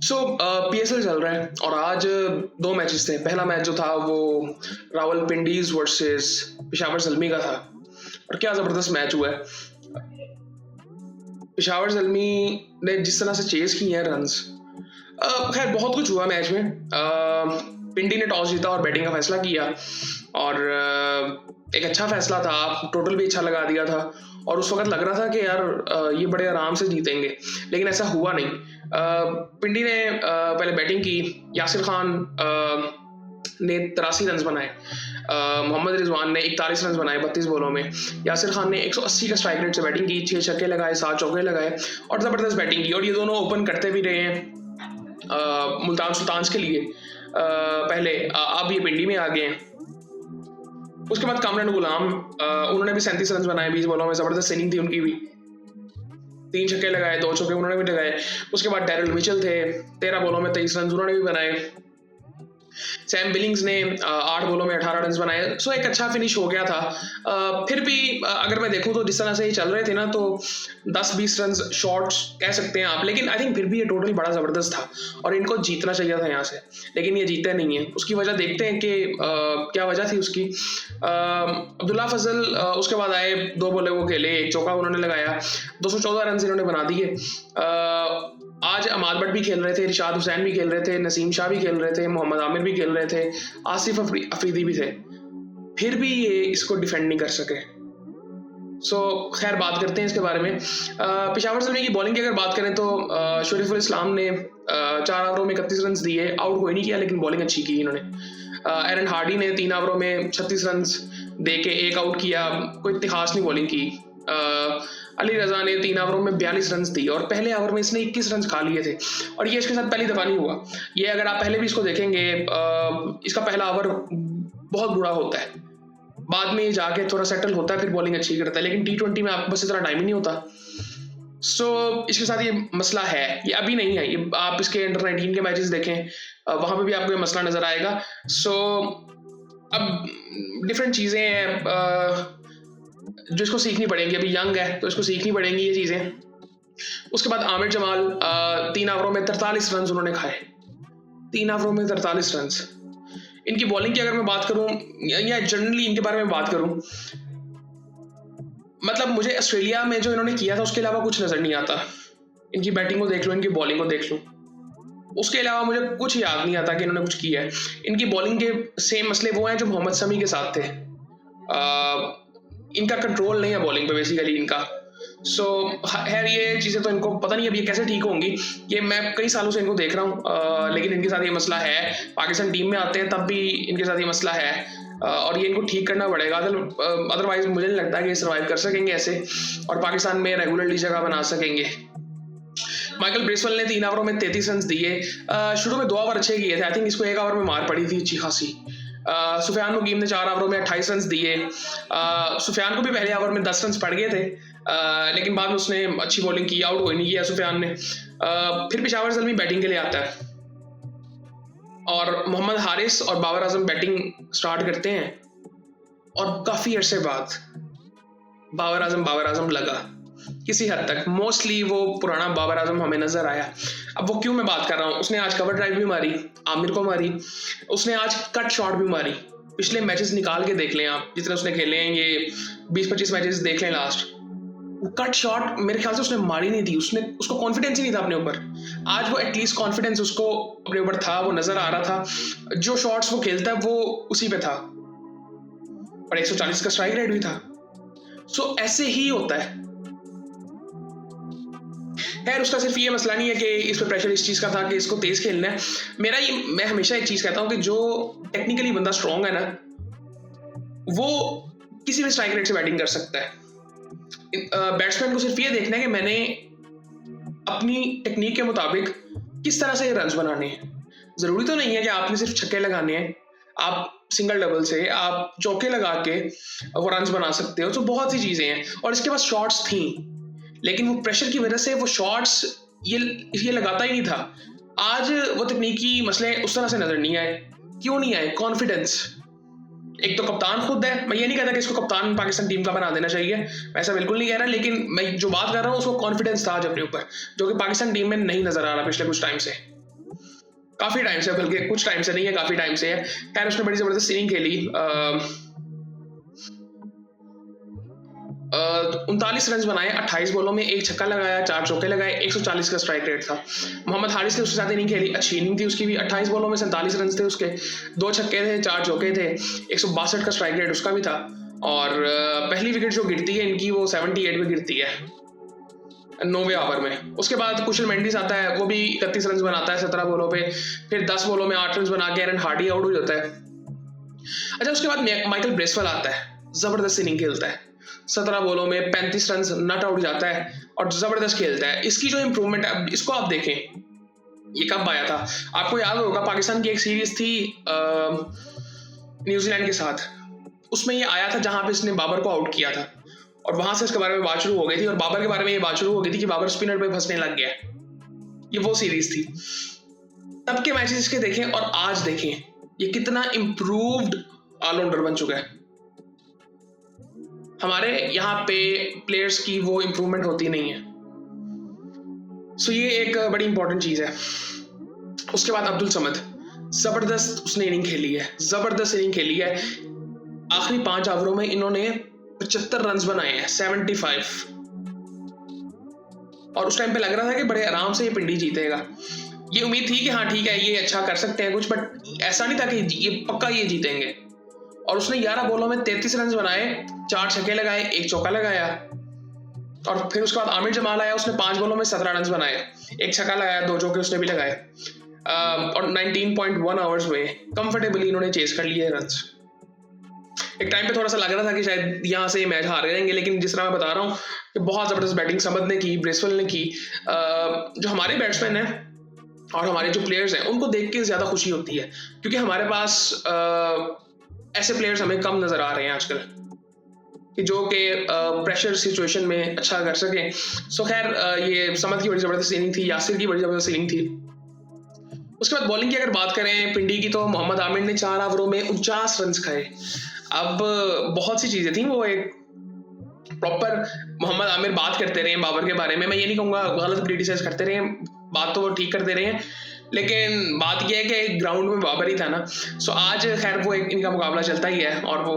सो PSL चल रहा है और आज दो मैचेस थे। पहला मैच जो था वो रावलपिंडीज वर्सेस पेशावर जल्मी का था और क्या जबरदस्त मैच हुआ है। पेशावर जल्मी ने जिस तरह से चेज किए हैं रन्स, खैर बहुत कुछ हुआ मैच में। पिंडी ने टॉस जीता और बैटिंग का फैसला किया और एक अच्छा फैसला था, टोटल भी अच्छा लगा दिया था और उस वक्त लग रहा था कि यार ये बड़े आराम से जीतेंगे, लेकिन ऐसा हुआ नहीं। पिंडी ने पहले बैटिंग की, यासिर खान ने 83 रन बनाए, मोहम्मद रिजवान ने 41 रन बनाए 32 बॉलों में, यासिर खान ने 180 का स्ट्राइक रेट से बैटिंग की, 6 छक्के लगाए 7 चौके लगाए और ज़बरदस्त बैटिंग की और ये दोनों ओपन करते भी रहे हैं मुल्तान सुल्तान्स के लिए पहले। अब ये पिंडी में आ गए हैं। उसके बाद कामरान गुलाम, उन्होंने भी 37 रन बनाए 20 बॉलों में, जबरदस्त इनिंग थी उनकी भी, 3 छक्के लगाए 2 चौके उन्होंने भी लगाए। उसके बाद डैरिल मिचेल थे, 13 बॉलों में 23 रन उन्होंने भी बनाए। सैम बिलिंग्स ने 8 बॉलों में 18 रन बनाए। सो एक अच्छा फिनिश हो गया था। फिर भी अगर मैं देखूं तो जिस तरह से ये चल रहे थे ना, तो 10-20 रन शॉर्ट्स कह सकते हैं आप, लेकिन आई थिंक फिर भी ये टोटल बड़ा ज़बरदस्त था और इनको जीतना चाहिए था यहाँ से, लेकिन ये जीते नहीं है। उसकी वजह देखते हैं कि क्या वजह थी उसकी। अब्दुल्ला फजल उसके बाद आए, 2 बॉलें वो खेले, 1 चौका उन्होंने लगाया, 214 रन इन्होंने बना दिए। आज अमाद बट भी खेल रहे थे, रिशाद हुसैन भी खेल रहे थे, नसीम शाह भी खेल रहे थे, मोहम्मद आमिर भी खेल रहे थे, आसिफ अफरीदी भी थे, फिर भी ये इसको डिफेंड नहीं कर सके। सो खैर बात करते हैं इसके बारे में। पेशावर जल्मी की बॉलिंग की अगर बात करें तो शरीफुल इस्लाम ने 4 ओवरों में 31 रन दिए, आउट कोई नहीं किया लेकिन बॉलिंग अच्छी की इन्होंने। एरन हार्डी ने 3 ओवरों में 36 रन दे के 1 आउट किया, कोई इतनी खास नहीं बॉलिंग की। अली रजा ने 3 ओवरों में 42 रन दिए और पहले ओवर में इसने 21 रन खा लिए थे और ये इसके साथ पहली दफा नहीं हुआ। ये अगर आप पहले भी इसको देखेंगे, इसका पहला ओवर बहुत बुरा होता है, बाद में जाके थोड़ा सेटल होता है, फिर बॉलिंग अच्छी करता है, लेकिन T20 में आपके पास इतना टाइम ही नहीं होता। सो इसके साथ ये मसला है, ये अभी नहीं है, ये आप इसके अंडर 19 के मैचेस देखें, वहां पे भी आपको ये मसला नजर आएगा। सो अब डिफरेंट चीजें हैं जो इसको सीखनी पड़ेंगी, अभी यंग है तो इसको सीखनी पड़ेंगी ये चीजें। उसके बाद आमिर जमाल, 3 ओवरों में 43 रन उन्होंने खाए, 3 ओवरों में 43 रन। इनकी बॉलिंग की अगर मैं बात करूं या जनरली इनके बारे में बात करूं, मतलब मुझे ऑस्ट्रेलिया में जो इन्होंने किया था उसके अलावा कुछ नजर नहीं आता। इनकी बैटिंग को देख लो, इनकी बॉलिंग को देख लो, उसके अलावा मुझे कुछ याद नहीं आता कि इन्होंने कुछ किया है। इनकी बॉलिंग के सेम मसले वो हैं जो मोहम्मद शमी के साथ थे, इनका कंट्रोल नहीं है बॉलिंग पे बेसिकली इनका। सो खैर ये चीज़ें तो इनको पता नहीं अब ये कैसे ठीक होंगी, ये मैं कई सालों से इनको देख रहा हूँ, लेकिन इनके साथ ये मसला है। पाकिस्तान टीम में आते हैं तब भी इनके साथ ये मसला है और ये इनको ठीक करना पड़ेगा, अदरवाइज मुझे नहीं लगता कि ये सर्वाइव कर सकेंगे ऐसे और पाकिस्तान में रेगुलरली जगह बना सकेंगे। माइकल ब्रेसवेल ने 3 ओवरों में 33 रन दिए, शुरू में 2 ओवर अच्छे किए थे, आई थिंक इसको 1 ओवर में मार पड़ी थी अच्छी खासी। सुफियान मुकीम ने 4 ओवरों में 28 रन दिए। सुफियान को भी पहले ओवर में 10 रन पड़ गए थे, लेकिन बाद में उसने अच्छी बॉलिंग की, आउट कोई नहीं किया सुफियान ने। फिर पेशावर जल्मी बैटिंग के लिए आता है और मोहम्मद हारिस और बाबर आजम बैटिंग स्टार्ट करते हैं और काफ़ी अरसे बाद बाबर आजम लगा किसी हद तक, मोस्टली वो पुराना बाबर आजम हमें नजर आया। अब वो क्यों मैं बात कर रहा हूँ, उसने आज कवर ड्राइव भी मारी, आमिर को मारी, उसने आज कट शॉट भी मारी। पिछले मैचेस निकाल के देख लें आप, जितने उसने खेले हैं, ये 20-25 मैचेस देख लें लास्ट, कट शॉट मेरे ख्याल से उसने मारी नहीं थी, उसको कॉन्फिडेंस ही नहीं था अपने ऊपर। आज वो एटलीस्ट कॉन्फिडेंस उसको अपने ऊपर था, वो नजर आ रहा था, जो शॉट्स वो खेलता है वो उसी पे था और 140 का स्ट्राइक रेट भी था। सो ऐसे ही होता है। खैर उसका सिर्फ ये मसला नहीं है कि इस पर प्रेशर इस चीज़ का था कि इसको तेज खेलना है। मैं हमेशा एक चीज़ कहता हूँ कि जो टेक्निकली बंदा स्ट्रॉन्ग है ना, वो किसी भी स्ट्राइक रेट से बैटिंग कर सकता है। बैट्समैन को सिर्फ ये देखना है कि मैंने अपनी टेक्निक के मुताबिक किस तरह से रन बनाने हैं। ज़रूरी तो नहीं है कि आपने सिर्फ छक्के लगाने हैं, आप सिंगल डबल से आप चौके लगा के वो रन बना सकते हो। तो बहुत सी चीज़ें हैं और इसके पास शॉट्स थी, लेकिन वो प्रेशर की वजह से वो शॉट्स ये लगाता ही नहीं था। आज वो तकनीकी मसले उस तरह से नजर नहीं आए। क्यों नहीं आए? कॉन्फिडेंस। एक तो कप्तान खुद है, मैं ये नहीं कहता कि इसको कप्तान पाकिस्तान टीम का बना देना चाहिए, ऐसा बिल्कुल नहीं कह रहा, लेकिन मैं जो बात कर रहा हूँ उसको कॉन्फिडेंस था आज अपने ऊपर, जो कि पाकिस्तान टीम में नहीं नजर आ रहा पिछले कुछ टाइम से। काफी टाइम से, बल्कि कुछ टाइम से नहीं है, काफी टाइम से है। खैर उसने बड़ी जबरदस्त इनिंग खेली। 39 रन बनाए 28 बॉलों में, एक छक्का लगाया, 4 चौके लगाए, 140 का स्ट्राइक रेट था। मोहम्मद हारिस ने उसके साथ इनिंग खेली, अच्छी इनिंग थी उसकी भी। 28 बॉलों में 47 रन थे उसके, 2 छक्के थे, 4 चौके थे, 162 का स्ट्राइक रेट उसका भी था। और पहली विकेट जो गिरती है इनकी वो 78 में गिरती है 9वें ओवर में। उसके बाद कुशल मेंडिस आता है, वो भी 31 रन बनाता है 17 बॉलों पे। फिर 10 बॉलों में 8 रन बना के एरन हार्डी आउट हो जाता है। अच्छा, उसके बाद माइकल ब्रेसवेल आता है, जबरदस्त इनिंग खेलता है, 17 बॉलों में 35 रन, नट आउट जाता है और जबरदस्त खेलता है। इसकी जो इंप्रूवमेंट है, इसको आप देखें, ये कब आया था आपको याद होगा, पाकिस्तान की एक सीरीज थी न्यूजीलैंड के साथ, उसमें ये आया था जहां पे इसने बाबर को आउट किया था, और वहां से इसके बारे में बात शुरू हो गई थी, और बाबर के बारे में ये बात शुरू हो गई थी कि बाबर स्पिनर पे फंसने लग गया। ये वो सीरीज थी। तब के मैचेस इसके देखें और आज देखें, ये कितना इंप्रूव्ड ऑलराउंडर बन चुका है। हमारे यहाँ पे प्लेयर्स की वो इंप्रूवमेंट होती नहीं है। सो ये एक बड़ी इंपॉर्टेंट चीज है। उसके बाद अब्दुल समद, जबरदस्त उसने इनिंग खेली है, जबरदस्त इनिंग खेली है। आखिरी 5 ओवरों में इन्होंने 75 रन बनाए हैं, 75। और उस टाइम पे लग रहा था कि बड़े आराम से ये पिंडी जीतेगा। ये उम्मीद थी कि हाँ ठीक है, ये अच्छा कर सकते हैं कुछ, बट ऐसा नहीं था कि ये पक्का ये जीतेंगे। और उसने 11 बॉलों में 33 रन बनाए, 4 छक्के लगाए, 1 चौका लगाया। और फिर उसके बाद आमिर जमाल आया, उसने 5 बॉलों में 17 रन बनाए, 1 छक्का लगाया, 2 चौके उसने भी लगाए। और 19.1 आवर्स में कंफर्टेबली इन्होंने चेस कर लिए रन। एक टाइम पे थोड़ा सा लग रहा था कि शायद यहाँ से मैच हार जाएंगे, लेकिन जिस तरह मैं बता रहा हूँ कि बहुत जबरदस्त बैटिंग समद ने की, ब्रेसवेल ने की। जो हमारे बैट्समैन हैं और हमारे जो प्लेयर्स हैं उनको देख के ज्यादा खुशी होती है, क्योंकि हमारे पास ऐसे प्लेयर्स हमें कम नजर आ रहे हैं आजकल कि जो कि प्रेशर सिचुएशन में अच्छा कर सकें। सो खैर ये समद की बड़ी जबरदस्त इनिंग थी, यासिर की बड़ी जबरदस्त इनिंग थी। उसके बाद बॉलिंग की अगर बात करें पिंडी की, तो मोहम्मद आमिर ने 4 ओवरों में 49 रन खाए। अब बहुत सी चीजें थी, वो एक प्रॉपर मोहम्मद आमिर बात करते रहे बाबर के बारे में, मैं ये नहीं कहूंगा गलत क्रिटिसाइज करते रहे, बात तो वो ठीक करते रहे, लेकिन बात यह है कि ग्राउंड में बाबर ही था ना। सो आज खैर वो एक इनका मुकाबला चलता ही है, और वो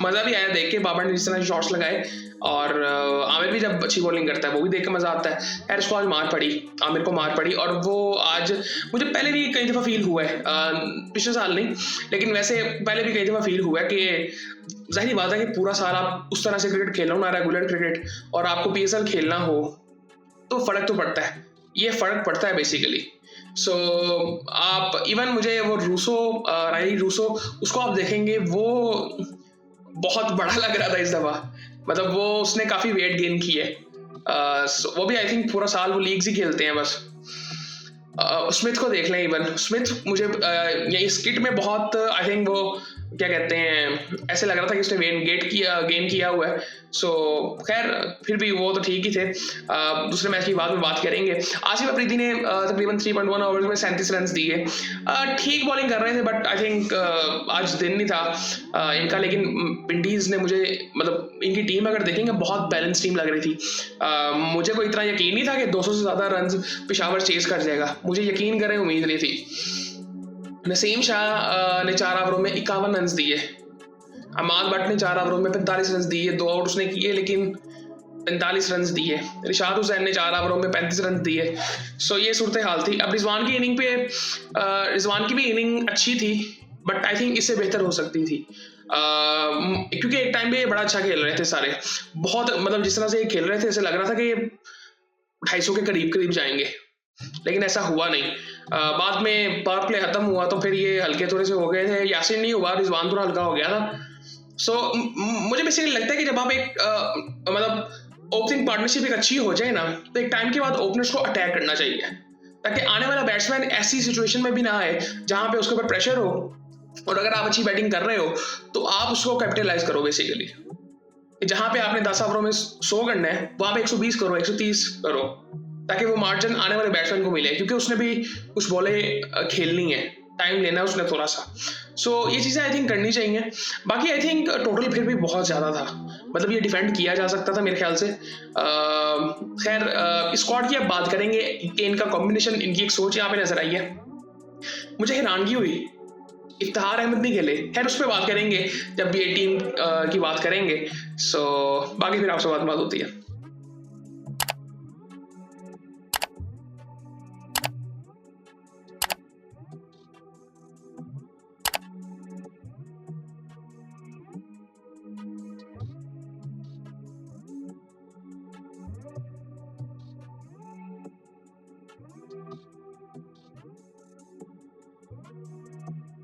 मजा भी आया देख के, बाबर ने जिस तरह शॉट्स लगाए, और आमिर भी जब अच्छी बॉलिंग करता है वो भी देख के मजा आता है। खैर उसको आज मार पड़ी, आमिर को मार पड़ी, और वो आज मुझे पहले भी कई दफा फील हुआ है, पिछले साल नहीं लेकिन वैसे पहले भी कई दफा फील हुआ है कि जाहिर बात है कि पूरा साल आप उस तरह से क्रिकेट खेल रहे हो ना, रेगुलर क्रिकेट, और आपको PSL खेलना हो तो फर्क तो पड़ता है, ये फर्क पड़ता है बेसिकली। सो आप इवन मुझे वो रायली रूसो, उसको आप देखेंगे वो बहुत बड़ा लग रहा था इस दफा, मतलब वो उसने काफी वेट गेन की है। वो भी आई थिंक पूरा साल वो लीग्स ही खेलते हैं बस। स्मिथ को देख लें, इवन स्मिथ मुझे ये स्किट में बहुत आई थिंक वो क्या कहते हैं, ऐसे लग रहा था कि उसने गेन किया हुआ है। सो खैर फिर भी वो तो ठीक ही थे। दूसरे मैच की बाद में बात करेंगे। आसिफ अफरीदी ने तकरीबन 3.1 ओवर्स में 37 रन दिए। ठीक बॉलिंग कर रहे थे, बट आई थिंक आज दिन नहीं था इनका, लेकिन विंडीज ने मुझे, मतलब इनकी टीम अगर देखेंगे बहुत बैलेंस टीम लग रही थी। मुझे कोई इतना यकीन नहीं था कि 200 से ज्यादा रन पेशावर चेस कर जाएगा, मुझे यकीन करें उम्मीद नहीं थी। नसीम शाह ने 4 ओवरों में 51 रन दिए। अमाद भट्ट ने 4 ओवरों में 45 रन दिए, 2 आउट उसने किए लेकिन 45 रन दिए। रिशाद हुसैन ने 4 ओवरों में 35 रन दिए। सो ये सूरत हाल थी। अब रिजवान की इनिंग पे, रिजवान की भी इनिंग अच्छी थी, बट आई थिंक इससे बेहतर हो सकती थी, क्योंकि एक टाइम पे बड़ा अच्छा खेल रहे थे सारे, बहुत, मतलब जिस तरह से ये खेल रहे थे ऐसे लग रहा था कि 250 के करीब जाएंगे, लेकिन ऐसा हुआ नहीं। बाद में पावर प्ले खत्म हुआ तो फिर ये हल्के थोड़े से हो गए थे। यासिन नहीं हुआ, रिजवान थोड़ा हल्का हो गया था। सो मुझे बेसिकली लगता है कि जब आप एक मतलब ओपनिंग पार्टनरशिप एक अच्छी हो जाए ना, तो एक टाइम के बाद ओपनर्स को अटैक करना चाहिए, ताकि आने वाला बैट्समैन ऐसी सिचुएशन में भी ना आए जहां पे उसके ऊपर प्रेशर हो, और अगर आप अच्छी बैटिंग कर रहे हो तो आप उसको कैपिटलाइज करो बेसिकली। जहां पे आपने 10 ओवरों में 100 करना है, वहां पे 120 करो, 130 करो, ताकि वो मार्जिन आने वाले बैट्समैन को मिले, क्योंकि उसने भी कुछ बॉलें खेलनी है, टाइम लेना है उसने थोड़ा सा। सो ये चीज़ें आई थिंक करनी चाहिए। बाकी आई थिंक टोटल फिर भी बहुत ज़्यादा था, मतलब ये डिफेंड किया जा सकता था मेरे ख्याल से। खैर स्क्वाड की अब बात करेंगे कि इनका कॉम्बिनेशन, इनकी एक सोच यहाँ पे नजर आई है। मुझे हैरानगी हुई इफ्तिखार अहमद नहीं खेले। खैर उस पर बात करेंगे जब ये टीम की बात करेंगे। सो बाकी फिर आपसे बात होती है।